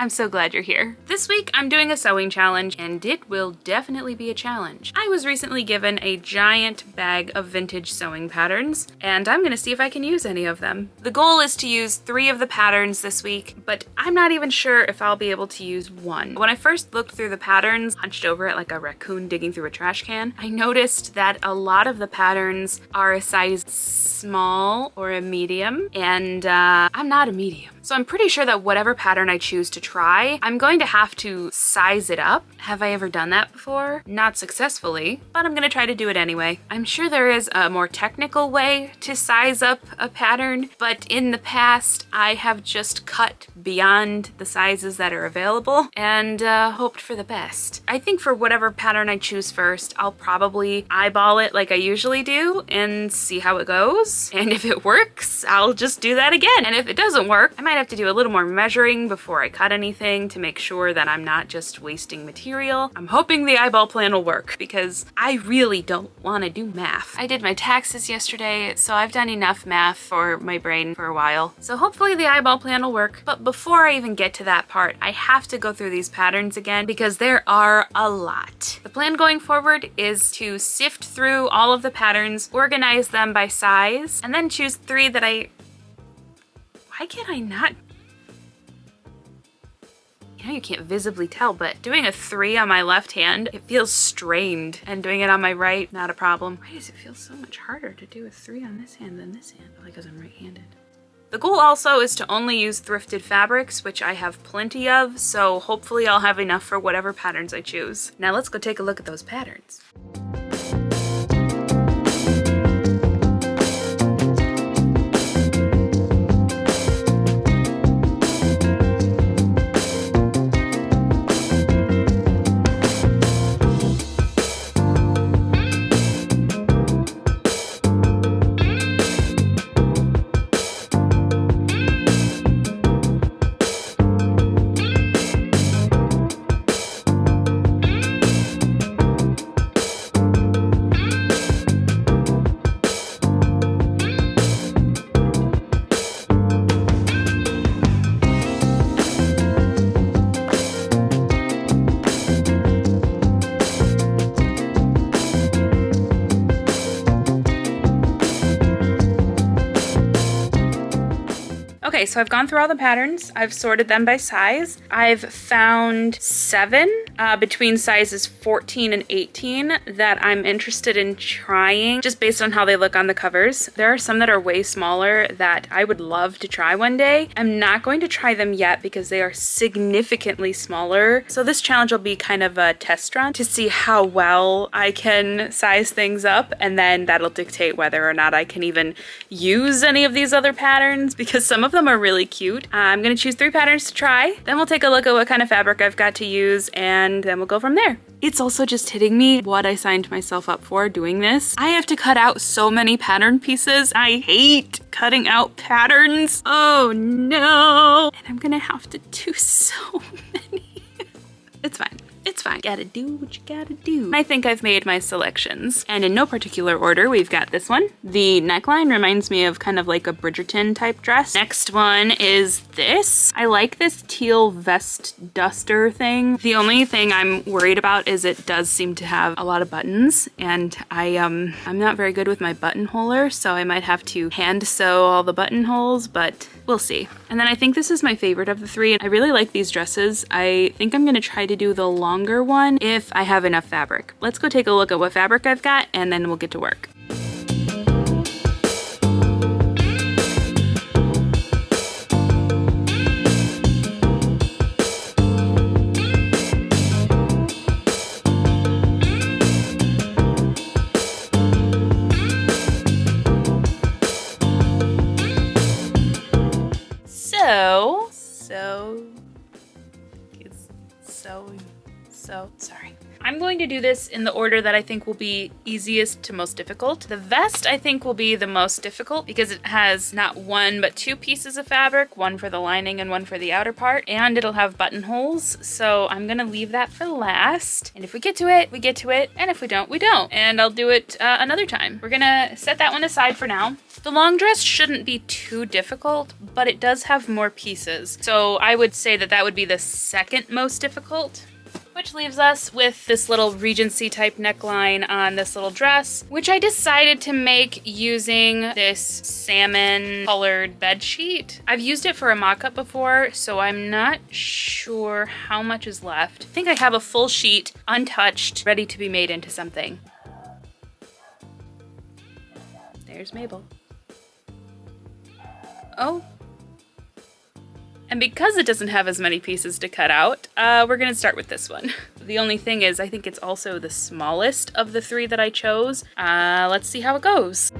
I'm so glad you're here. This week I'm doing a sewing challenge, and it will definitely be a challenge. I was recently given a giant bag of vintage sewing patterns, and I'm gonna see if I can use any of them. The goal is to use 3 of the patterns this week, but I'm not even sure if I'll be able to use one. When I first looked through the patterns, hunched over it like a raccoon digging through a trash can, I noticed that a lot of the patterns are a size small or a medium, and I'm not a medium. So I'm pretty sure that whatever pattern I choose to try, I'm going to have to size it up. Have I ever done that before? Not successfully, but I'm gonna try to do it anyway. I'm sure there is a more technical way to size up a pattern, but in the past, I have just cut beyond the sizes that are available and hoped for the best. I think for whatever pattern I choose first, I'll probably eyeball it like I usually do and see how it goes. And if it works, I'll just do that again. And if it doesn't work, I might have to do a little more measuring before I cut anything to make sure that I'm not just wasting material. I'm hoping the eyeball plan will work because I really don't want to do math. I did my taxes yesterday, so I've done enough math for my brain for a while. So hopefully the eyeball plan will work. But before I even get to that part, I have to go through these patterns again because there are a lot. The plan going forward is to sift through all of the patterns, organize them by size, and then choose 3 that why can't I not? You know, you can't visibly tell, but doing a 3 on my left hand, it feels strained, and doing it on my right, not a problem. Why does it feel so much harder to do a 3 on this hand than this hand? Probably because I'm right-handed. The goal also is to only use thrifted fabrics, which I have plenty of, so hopefully I'll have enough for whatever patterns I choose. Now let's go take a look at those patterns. Okay, so I've gone through all the patterns. I've sorted them by size. I've found 7 between sizes 14 and 18 that I'm interested in trying just based on how they look on the covers. There are some that are way smaller that I would love to try one day. I'm not going to try them yet because they are significantly smaller. So this challenge will be kind of a test run to see how well I can size things up, and then that'll dictate whether or not I can even use any of these other patterns because some of them are really cute. I'm gonna choose 3 patterns to try, then we'll take a look at what kind of fabric I've got to use, and then we'll go from there. It's also just hitting me what I signed myself up for doing this. I have to cut out so many pattern pieces. I hate cutting out patterns. Oh no. And I'm gonna have to do so many. It's fine. It's fine. Gotta do what you gotta do. I think I've made my selections. And in no particular order, we've got this one. The neckline reminds me of kind of like a Bridgerton type dress. Next one is this. I like this teal vest duster thing. The only thing I'm worried about is it does seem to have a lot of buttons, and I'm not very good with my buttonholer, so I might have to hand sew all the buttonholes, but we'll see. And then I think this is my favorite of the 3. I really like these dresses. I think I'm gonna try to do the longer one if I have enough fabric. Let's go take a look at what fabric I've got, and then we'll get to work. so sorry. I'm going to do this in the order that I think will be easiest to most difficult. The vest I think will be the most difficult because it has not one but two pieces of fabric, one for the lining and one for the outer part, and it'll have buttonholes, so I'm gonna leave that for last. And if we get to it, we get to it, and if we don't, we don't. And I'll do it another time. We're gonna set that one aside for now. The long dress shouldn't be too difficult, but it does have more pieces. So I would say that that would be the second most difficult. Which leaves us with this little Regency type neckline on this little dress, which I decided to make using this salmon colored bed sheet. I've used it for a mock-up before, so I'm not sure how much is left. I think I have a full sheet, untouched, ready to be made into something. There's Mabel. Oh. And because it doesn't have as many pieces to cut out, we're gonna start with this one. The only thing is, I think it's also the smallest of the three that I chose. Let's see how it goes.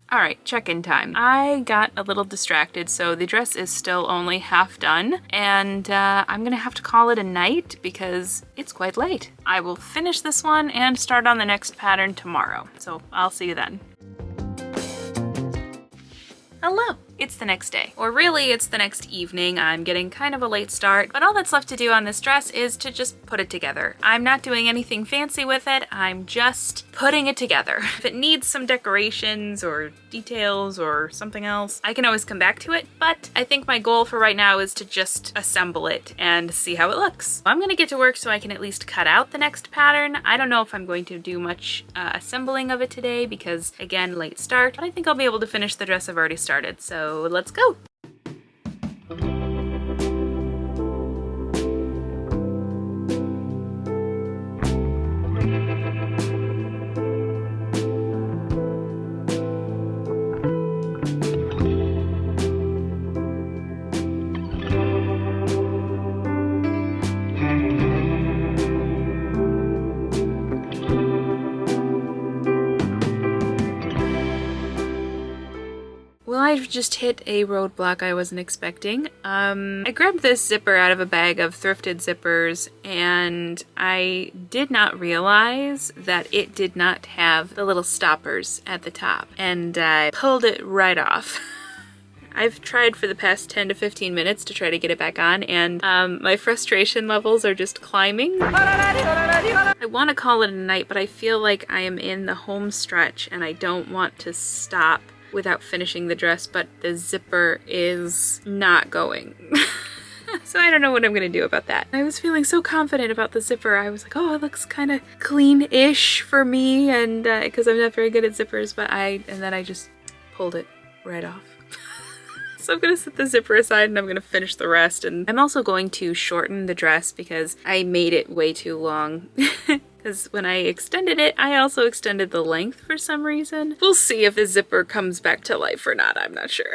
All right, check-in time. I got a little distracted, so the dress is still only half done, and I'm gonna have to call it a night because it's quite late. I will finish this one and start on the next pattern tomorrow, so I'll see you then. Hello. It's the next day, or really it's the next evening. I'm getting kind of a late start, but all that's left to do on this dress is to just put it together. I'm not doing anything fancy with it, I'm just putting it together. If it needs some decorations or details or something else, I can always come back to it, but I think my goal for right now is to just assemble it and see how it looks. I'm gonna get to work so I can at least cut out the next pattern. I don't know if I'm going to do much assembling of it today because, again, late start, but I think I'll be able to finish the dress I've already started, so let's go. Well, I've just hit a roadblock I wasn't expecting. I grabbed this zipper out of a bag of thrifted zippers, and I did not realize that it did not have the little stoppers at the top, and I pulled it right off. I've tried for the past 10 to 15 minutes to try to get it back on, and my frustration levels are just climbing. I want to call it a night, but I feel like I am in the home stretch and I don't want to stop without finishing the dress, but the zipper is not going. So I don't know what I'm gonna do about that. I was feeling so confident about the zipper. I was like, oh, it looks kind of clean-ish for me, and because I'm not very good at zippers, but and then I just pulled it right off. So I'm gonna set the zipper aside and I'm gonna finish the rest, and I'm also going to shorten the dress because I made it way too long. Because when I extended it, I also extended the length for some reason. We'll see if the zipper comes back to life or not, I'm not sure.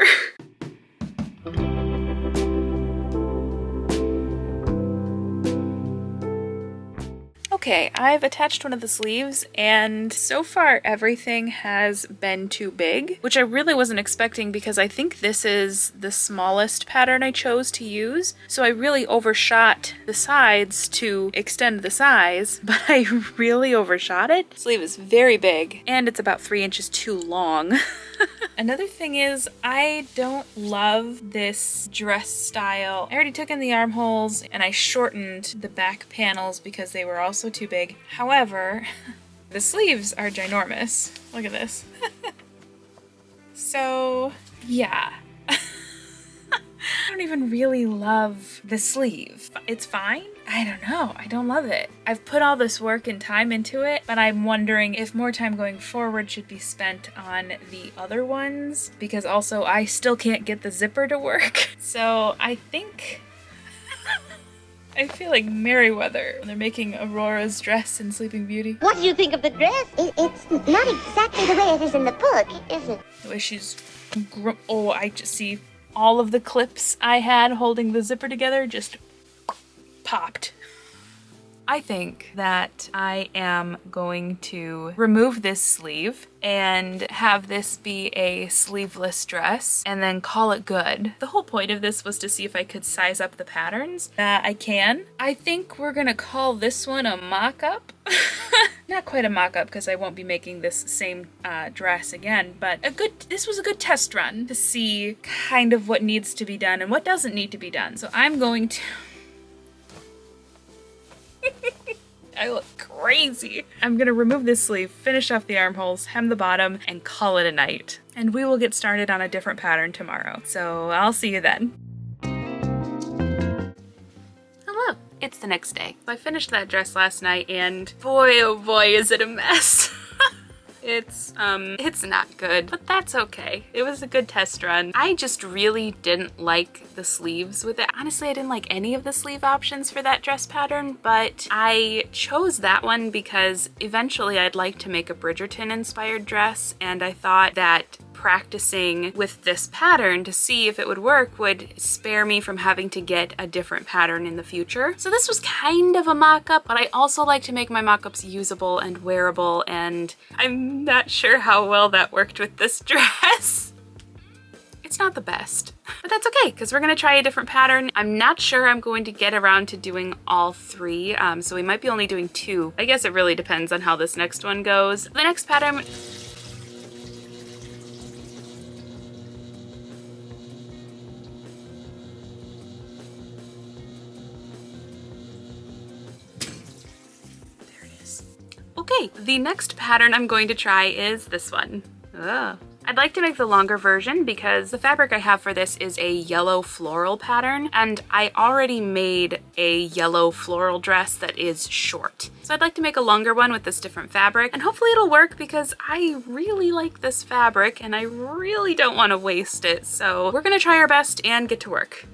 Okay, I've attached one of the sleeves, and so far everything has been too big, which I really wasn't expecting because I think this is the smallest pattern I chose to use. So I really overshot the sides to extend the size, but I really overshot it. The sleeve is very big, and it's about 3 inches too long. Another thing is, I don't love this dress style. I already took in the armholes and I shortened the back panels because they were also too big. However, the sleeves are ginormous. Look at this. So, yeah. I don't even really love the sleeve. It's fine. I don't know. I don't love it. I've put all this work and time into it, but I'm wondering if more time going forward should be spent on the other ones, because also I still can't get the zipper to work. So I think I feel like Merryweather when they're making Aurora's dress in Sleeping Beauty. What do you think of the dress? It's not exactly the way it is in the book, is it? The way she's... Oh, I just see all of the clips I had holding the zipper together just popped. I think that I am going to remove this sleeve and have this be a sleeveless dress and then call it good. The whole point of this was to see if I could size up the patterns. I can. I think we're gonna call this one a mock-up. Not quite a mock-up because I won't be making this same dress again, but this was a good test run to see kind of what needs to be done and what doesn't need to be done. So I'm going to... I look crazy. I'm gonna remove this sleeve, finish off the armholes, hem the bottom, and call it a night. And we will get started on a different pattern tomorrow. So I'll see you then. Hello, it's the next day. I finished that dress last night and boy oh boy is it a mess. It's not good, but that's okay. It was a good test run. I just really didn't like the sleeves with it. Honestly, I didn't like any of the sleeve options for that dress pattern, but I chose that one because eventually I'd like to make a Bridgerton inspired dress, and I thought that practicing with this pattern to see if it would work would spare me from having to get a different pattern in the future. So this was kind of a mock-up, but I also like to make my mock-ups usable and wearable, and I'm not sure how well that worked with this dress. It's not the best, but that's okay because we're gonna try a different pattern. I'm not sure I'm going to get around to doing all three, so we might be only doing two. I guess it really depends on how this next one goes. The next pattern... Okay, the next pattern I'm going to try is this one. Ugh. I'd like to make the longer version because the fabric I have for this is a yellow floral pattern, and I already made a yellow floral dress that is short. So I'd like to make a longer one with this different fabric, and hopefully it'll work because I really like this fabric and I really don't want to waste it. So we're gonna try our best and get to work.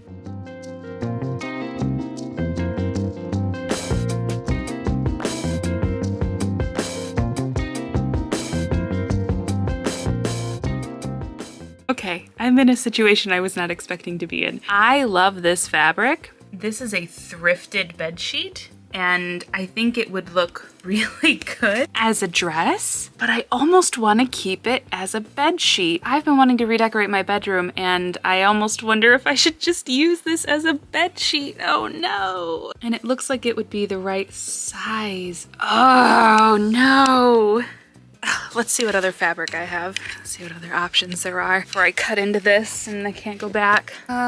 Okay, I'm in a situation I was not expecting to be in. I love this fabric. This is a thrifted bedsheet, and I think it would look really good as a dress, but I almost want to keep it as a bedsheet. I've been wanting to redecorate my bedroom, and I almost wonder if I should just use this as a bedsheet. Oh no. And it looks like it would be the right size. Oh no. Let's see what other fabric I have. Let's see what other options there are before I cut into this and I can't go back. Okay,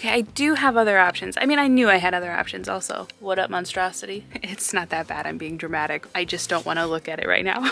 I do have other options. I mean, I knew I had other options also. What up, monstrosity? It's not that bad, I'm being dramatic. I just don't want to look at it right now.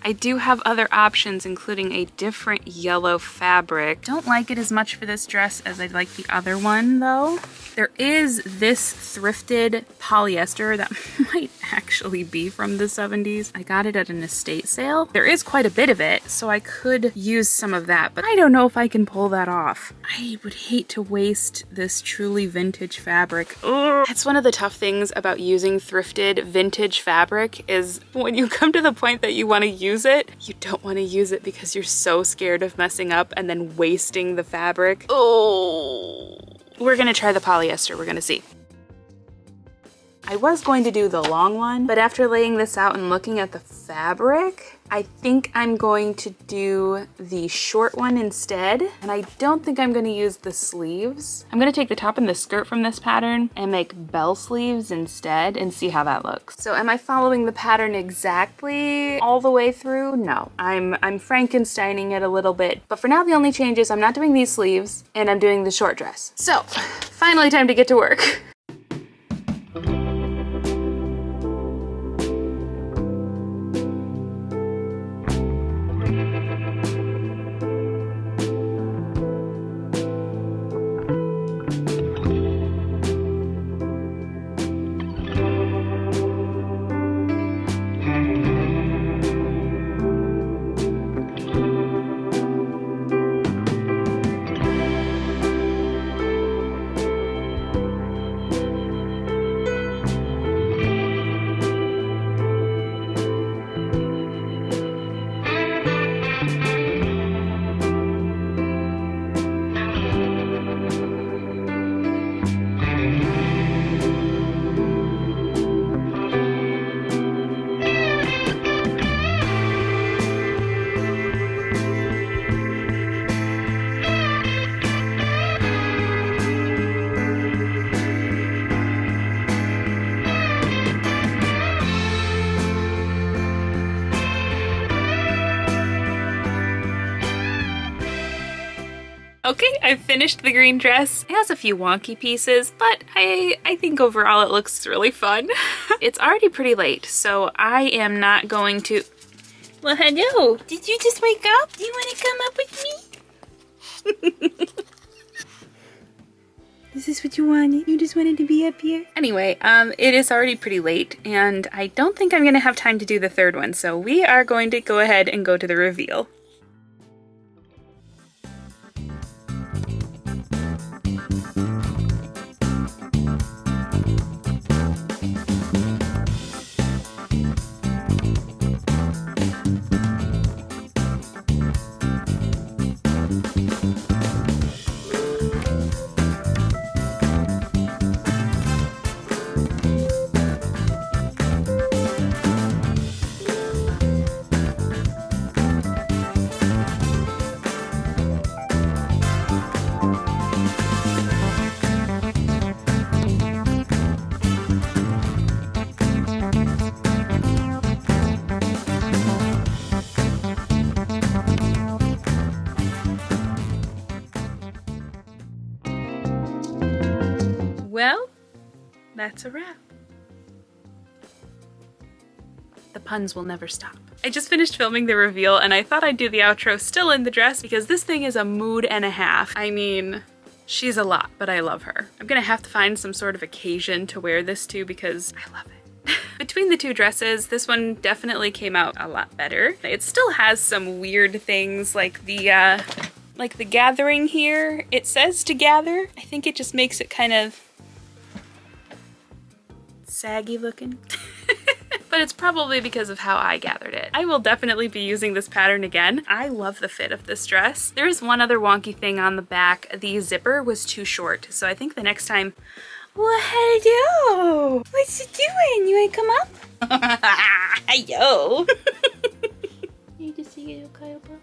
I do have other options, including a different yellow fabric. Don't like it as much for this dress as I'd like the other one though. There is this thrifted polyester that might actually be from the 70s. I got it at an estate sale. There is quite a bit of it, so I could use some of that, but I don't know if I can pull that off. I would hate to waste this truly vintage fabric. Ugh. That's one of the tough things about using thrifted vintage fabric is when you come to the point that you want to use it, you don't want to use it because you're so scared of messing up and then wasting the fabric. Oh. We're gonna try the polyester, we're gonna see. I was going to do the long one, but after laying this out and looking at the fabric, I think I'm going to do the short one instead. And I don't think I'm gonna use the sleeves. I'm gonna take the top and the skirt from this pattern and make bell sleeves instead and see how that looks. So am I following the pattern exactly all the way through? No, I'm Frankensteining it a little bit. But for now, the only change is I'm not doing these sleeves and I'm doing the short dress. So finally time to get to work. Okay, I've finished the green dress. It has a few wonky pieces, but I think overall it looks really fun. It's already pretty late, so I am not going to... Well, hello. Did you just wake up? Do you want to come up with me? Is this what you wanted? You just wanted to be up here? Anyway, it is already pretty late, and I don't think I'm gonna have time to do the third one, so we are going to go ahead and go to the reveal. Well, that's a wrap. The puns will never stop. I just finished filming the reveal and I thought I'd do the outro still in the dress because this thing is a mood and a half. I mean, she's a lot, but I love her. I'm gonna have to find some sort of occasion to wear this to because I love it. Between the two dresses, this one definitely came out a lot better. It still has some weird things like the gathering here. It says to gather. I think it just makes it kind of saggy looking. But it's probably because of how I gathered it. I will definitely be using this pattern again. I love the fit of this dress. There is one other wonky thing on the back. The zipper was too short, so I think the next time... Well, hello! What's you doing? You ain't come up? Yo! You just see you, Kyle Buck?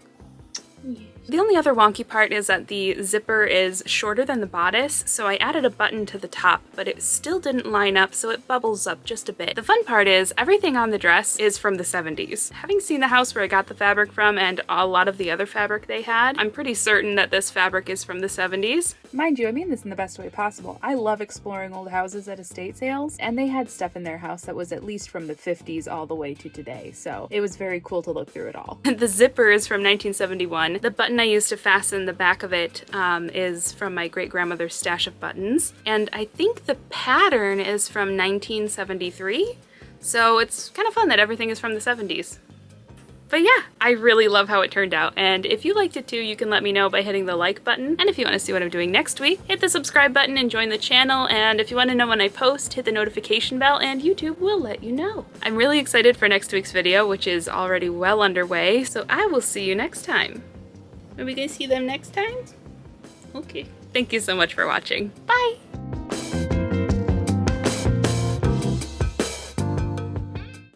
Yeah. The only other wonky part is that the zipper is shorter than the bodice, so I added a button to the top, but it still didn't line up, so it bubbles up just a bit. The fun part is everything on the dress is from the 70s. Having seen the house where I got the fabric from and a lot of the other fabric they had, I'm pretty certain that this fabric is from the 70s. Mind you, I mean this in the best way possible. I love exploring old houses at estate sales, and they had stuff in their house that was at least from the 50s all the way to today, so it was very cool to look through it all. The zipper is from 1971. The button I used to fasten the back of it is from my great-grandmother's stash of buttons, and I think the pattern is from 1973, so it's kind of fun that everything is from the 70s. But yeah, I really love how it turned out, and if you liked it too, you can let me know by hitting the like button, and if you want to see what I'm doing next week, hit the subscribe button and join the channel, and if you want to know when I post, hit the notification bell, and YouTube will let you know. I'm really excited for next week's video, which is already well underway, so I will see you next time. Are we gonna see them next time? Okay. Thank you so much for watching. Bye!